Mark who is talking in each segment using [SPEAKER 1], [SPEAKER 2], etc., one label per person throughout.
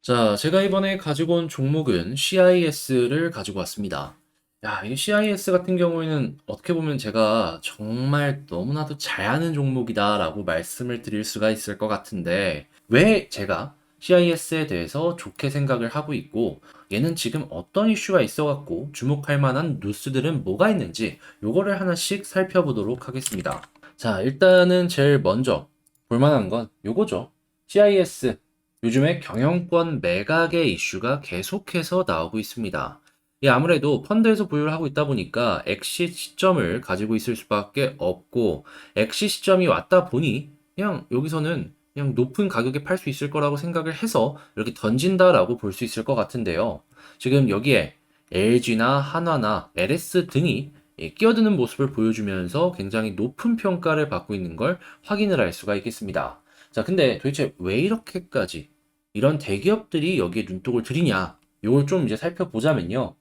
[SPEAKER 1] 자, 제가 이번에 가지고 온 종목은 CIS를 가지고 왔습니다. 야, 이 CIS 같은 경우에는 어떻게 보면 제가 정말 너무나도 잘 아는 종목이다라고 말씀을 드릴 수가 있을 것 같은데, 왜 제가 CIS에 대해서 좋게 생각을 하고 있고, 얘는 지금 어떤 이슈가 있어갖고 주목할 만한 뉴스들은 뭐가 있는지, 요거를 하나씩 살펴보도록 하겠습니다. 자, 일단은 제일 먼저 볼만한 건 요거죠. CIS. 요즘에 경영권 매각의 이슈가 계속해서 나오고 있습니다. 아무래도 펀드에서 보유를 하고 있다 보니까 엑시 시점을 가지고 있을 수밖에 없고, 엑시 시점이 왔다 보니 그냥 여기서는 그냥 높은 가격에 팔 수 있을 거라고 생각을 해서 이렇게 던진다라고 볼 수 있을 것 같은데요. 지금 여기에 LG나 한화나 LS 등이 끼어드는 모습을 보여주면서 굉장히 높은 평가를 받고 있는 걸 확인을 할 수가 있겠습니다. 자, 근데 도대체 왜 이렇게까지 이런 대기업들이 여기에 눈독을 들이냐? 이걸 좀 이제 살펴보자면요.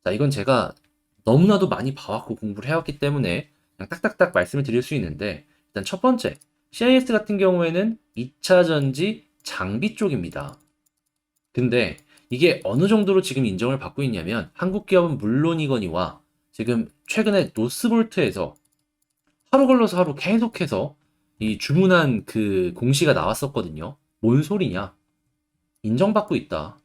[SPEAKER 1] 자, 이건 제가 너무나도 많이 봐왔고 공부를 해왔기 때문에 그냥 딱딱딱 말씀을 드릴 수 있는데, 일단 첫 번째, CIS 같은 경우에는 2차 전지 장비 쪽입니다. 근데 이게 어느 정도로 지금 인정을 받고 있냐면, 한국 기업은 물론이거니와 지금 최근에 노스볼트에서 하루 걸러서 하루 계속해서 이 주문한 그 공시가 나왔었거든요. 뭔 소리냐? 인정받고 있다.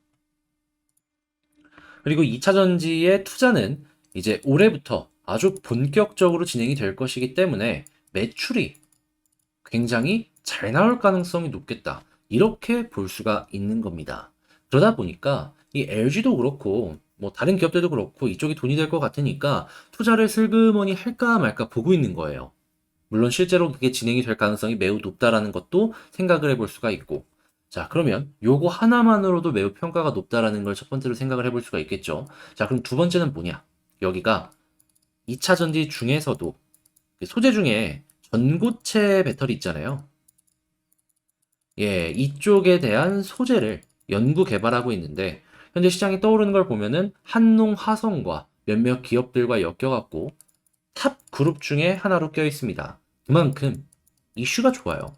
[SPEAKER 1] 그리고 2차 전지의 투자는 이제 올해부터 아주 본격적으로 진행이 될 것이기 때문에 매출이 굉장히 잘 나올 가능성이 높겠다. 이렇게 볼 수가 있는 겁니다. 그러다 보니까 이 LG도 그렇고 뭐 다른 기업들도 그렇고 이쪽이 돈이 될 것 같으니까 투자를 슬그머니 할까 말까 보고 있는 거예요. 물론 실제로 그게 진행이 될 가능성이 매우 높다라는 것도 생각을 해볼 수가 있고. 자, 그러면 요거 하나만으로도 매우 평가가 높다라는 걸 첫 번째로 생각을 해볼 수가 있겠죠. 자, 그럼 두 번째는 뭐냐? 여기가 2차 전지 중에서도 그 소재 중에 전고체 배터리 있잖아요. 예, 이쪽에 대한 소재를 연구 개발하고 있는데, 현재 시장에 떠오르는 걸 보면은 한농 화성과 몇몇 기업들과 엮여갖고 탑 그룹 중에 하나로 껴 있습니다. 그만큼 이슈가 좋아요.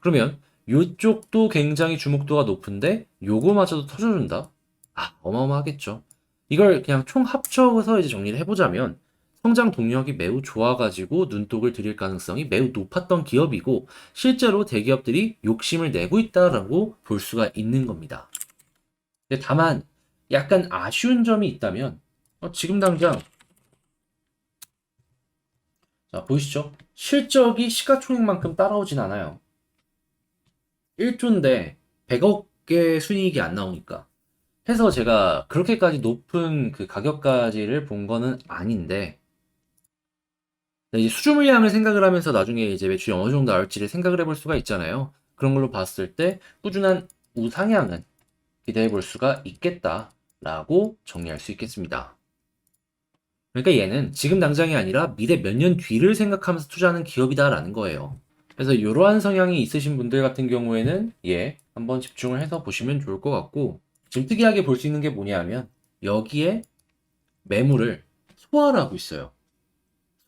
[SPEAKER 1] 그러면 요쪽도 굉장히 주목도가 높은데 요거마저도 터져준다? 아, 어마어마하겠죠. 이걸 그냥 총 합쳐서 이제 정리를 해보자면, 성장 동력이 매우 좋아가지고 눈독을 들일 가능성이 매우 높았던 기업이고, 실제로 대기업들이 욕심을 내고 있다라고 볼 수가 있는 겁니다. 근데 다만 약간 아쉬운 점이 있다면, 지금 당장 자, 보이시죠? 실적이 시가총액만큼 따라오진 않아요. 1조인데 100억의 순이익이 안 나오니까. 해서 제가 그렇게까지 높은 그 가격까지를 본 거는 아닌데, 이제 수주 물량을 생각을 하면서 나중에 이제 매출이 어느 정도 나올지를 생각을 해볼 수가 있잖아요. 그런 걸로 봤을 때 꾸준한 우상향은 기대해 볼 수가 있겠다라고 정리할 수 있겠습니다. 그러니까 얘는 지금 당장이 아니라 미래 몇 년 뒤를 생각하면서 투자하는 기업이다라는 거예요. 그래서 이러한 성향이 있으신 분들 같은 경우에는 한번 집중을 해서 보시면 좋을 것 같고, 지금 특이하게 볼 수 있는 게 뭐냐면 여기에 매물을 소화를 하고 있어요.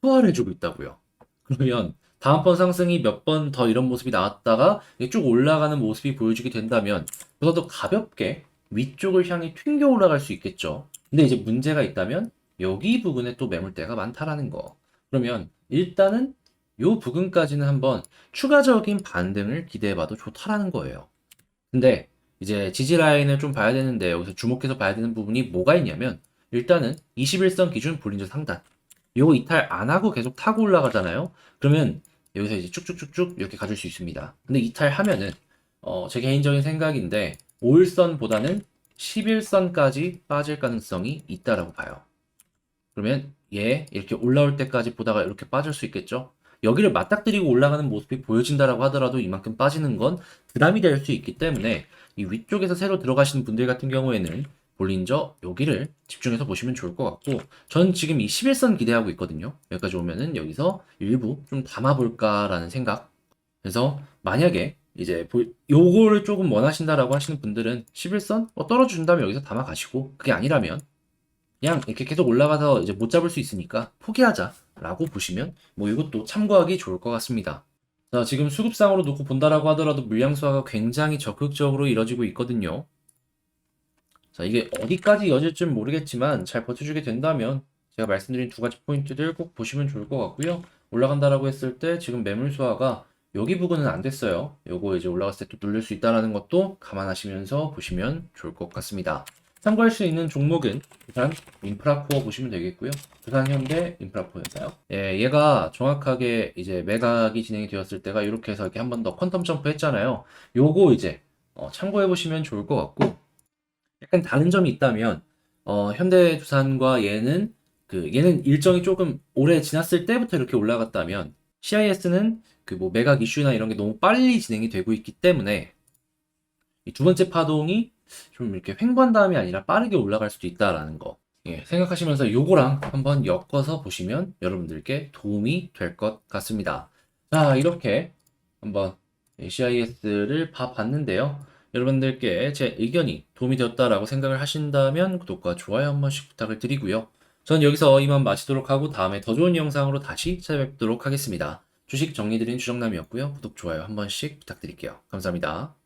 [SPEAKER 1] 소화를 해주고 있다고요. 그러면 다음번 상승이 몇 번 더 이런 모습이 나왔다가 쭉 올라가는 모습이 보여주게 된다면 보다 더 가볍게 위쪽을 향해 튕겨 올라갈 수 있겠죠. 근데 이제 문제가 있다면 여기 부분에 또 매물대가 많다라는 거. 그러면 일단은 요 부분까지는 한번 추가적인 반등을 기대해봐도 좋다라는 거예요. 근데 이제 지지 라인을 좀 봐야 되는데, 여기서 주목해서 봐야 되는 부분이 뭐가 있냐면, 일단은 21선 기준 볼린저 상단 요거 이탈 안 하고 계속 타고 올라가잖아요. 그러면 여기서 이제 쭉쭉쭉쭉 이렇게 가줄 수 있습니다. 근데 이탈하면은 제 개인적인 생각인데 5일선보다는 11선까지 빠질 가능성이 있다라고 봐요. 그러면 이렇게 올라올 때까지 보다가 이렇게 빠질 수 있겠죠. 여기를 맞닥뜨리고 올라가는 모습이 보여진다라고 하더라도 이만큼 빠지는 건 부담이 될 수 있기 때문에, 이 위쪽에서 새로 들어가시는 분들 같은 경우에는 볼린저 여기를 집중해서 보시면 좋을 것 같고, 전 지금 이 11선 기대하고 있거든요. 여기까지 오면은 여기서 일부 좀 담아볼까라는 생각. 그래서 만약에 이제 요거를 조금 원하신다라고 하시는 분들은 11선 떨어준다면 여기서 담아 가시고, 그게 아니라면 그냥 이렇게 계속 올라가서 이제 못 잡을 수 있으니까 포기하자라고 보시면 뭐 이것도 참고하기 좋을 것 같습니다. 자, 지금 수급상으로 놓고 본다라고 하더라도 물량 수화가 굉장히 적극적으로 이뤄지고 있거든요. 자, 이게 어디까지 이어질지 모르겠지만 잘 버텨주게 된다면 제가 말씀드린 두 가지 포인트들 꼭 보시면 좋을 것 같고요. 올라간다라고 했을 때 지금 매물 수화가 여기 부근은 안 됐어요. 요거 이제 올라갔을 때 또 누를 수 있다는 것도 감안하시면서 보시면 좋을 것 같습니다. 참고할 수 있는 종목은 부산 인프라코어 보시면 되겠고요. 부산현대 인프라코어였나요? 예, 얘가 정확하게 이제 매각이 진행이 되었을 때가 이렇게 해서 이렇게 한 번 더 퀀텀 점프 했잖아요. 요거 이제 참고해 보시면 좋을 것 같고, 약간 다른 점이 있다면 현대두산과 얘는 일정이 조금 오래 지났을 때부터 이렇게 올라갔다면 CIS는 그 뭐 매각 이슈나 이런 게 너무 빨리 진행이 되고 있기 때문에 이 두 번째 파동이 좀 이렇게 횡보한 다음이 아니라 빠르게 올라갈 수도 있다라는 거, 예, 생각하시면서 요거랑 한번 엮어서 보시면 여러분들께 도움이 될 것 같습니다. 자, 이렇게 한번 CIS를 봐봤는데요. 여러분들께 제 의견이 도움이 되었다라고 생각을 하신다면 구독과 좋아요 한 번씩 부탁을 드리고요. 전 여기서 이만 마치도록 하고 다음에 더 좋은 영상으로 다시 찾아뵙도록 하겠습니다. 주식 정리드린 주정남이었고요. 구독, 좋아요 한 번씩 부탁드릴게요. 감사합니다.